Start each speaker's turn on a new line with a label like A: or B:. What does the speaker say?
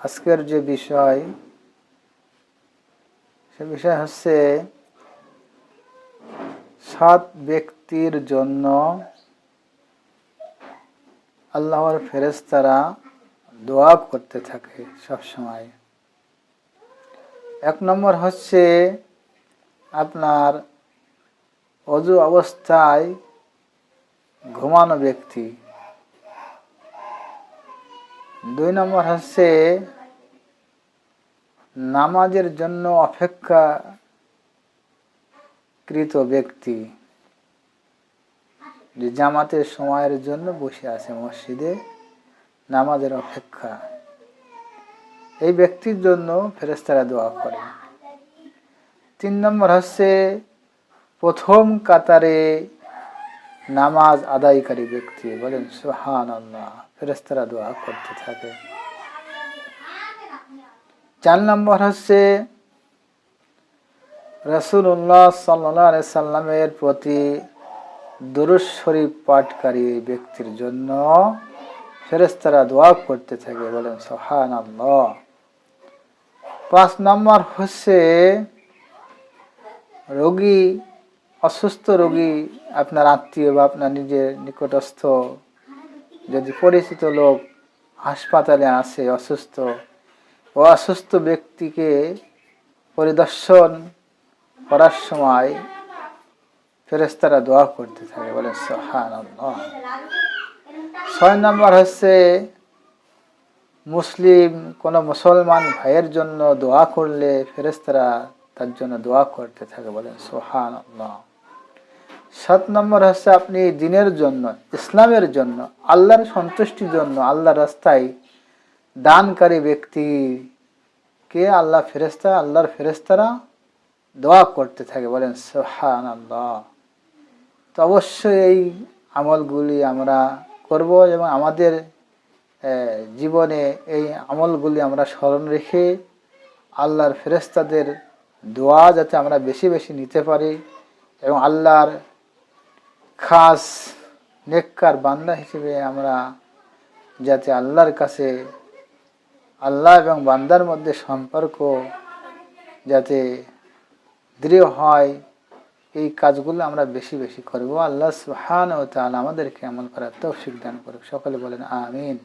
A: আজকের যে বিষয় সে বিষয় হচ্ছে 7 ব্যক্তির জন্য আল্লাহর ফেরেশতারা দোয়া করতে থাকে সব সময়। 1 নম্বর হচ্ছে আপনার অযু অবস্থায় ঘুমানো ব্যক্তি। 2 নম্বর হচ্ছে নামাজের জন্য অপেক্ষাকৃত ব্যক্তি, যে জামাতের সময়ের জন্য বসে আছে মসজিদে নামাজের অপেক্ষা, এই ব্যক্তির জন্য ফেরেশতারা দোয়া করে। 3 নম্বর হচ্ছে প্রথম কাতারে নামাজ আদায়কারী ব্যক্তি, বলেন সুবহানাল্লাহ, ফেরেশতারা দোয়া করতে থাকে। 4 নম্বর হচ্ছে রাসূলুল্লাহ সাল্লাল্লাহু আলাইহি সাল্লামের প্রতি দুরূদ শরীফ পাঠকারী ব্যক্তির জন্য ফেরেশতারা দোয়া করতে থাকে, বলেন সুবহানাল্লাহ। 5 নম্বর হচ্ছে রোগী, অসুস্থ রোগী, আপনার আত্মীয় বা আপনার নিজের নিকটস্থ যদি পরিচিত লোক হাসপাতালে আছে অসুস্থ, ও অসুস্থ ব্যক্তিকে পরিদর্শন করার সময় ফেরেশতারা দোয়া করতে থাকে, বলে সুবহানাল্লাহ। 6 নম্বর হচ্ছে মুসলিম কোন মুসলমান ভাইয়ের জন্য দোয়া করলে ফেরেশতারা তার জন্য দোয়া করতে থাকে, বলেন সুবহানাল্লাহ। 7 নম্বর হচ্ছে আপনি দ্বীনের জন্য, ইসলামের জন্য, আল্লাহর সন্তুষ্টির জন্য আল্লাহর রাস্তায় দানকারী ব্যক্তিকে আল্লাহর ফেরেশতারা দোয়া করতে থাকে, বলেন সুবহানাল্লাহ। তো অবশ্যই এই আমলগুলি আমরা করব এবং আমাদের জীবনে এই আমলগুলি আমরা স্মরণ রেখে আল্লাহর ফেরেশতাদের দোয়া যাতে আমরা বেশি বেশি নিতে পারি এবং আল্লাহর খাস নেককার বান্দা হিসেবে আমরা যাতে আল্লাহর কাছে, আল্লাহ এবং বান্দার মধ্যে সম্পর্ক যাতে দৃঢ় হয়, এই কাজগুলো আমরা বেশি বেশি করব। আল্লাহ সুবহানাহু ওয়া তাআলা আমাদেরকে আমল করার তৌফিক দান করুক। সকলে বলেন আমিন।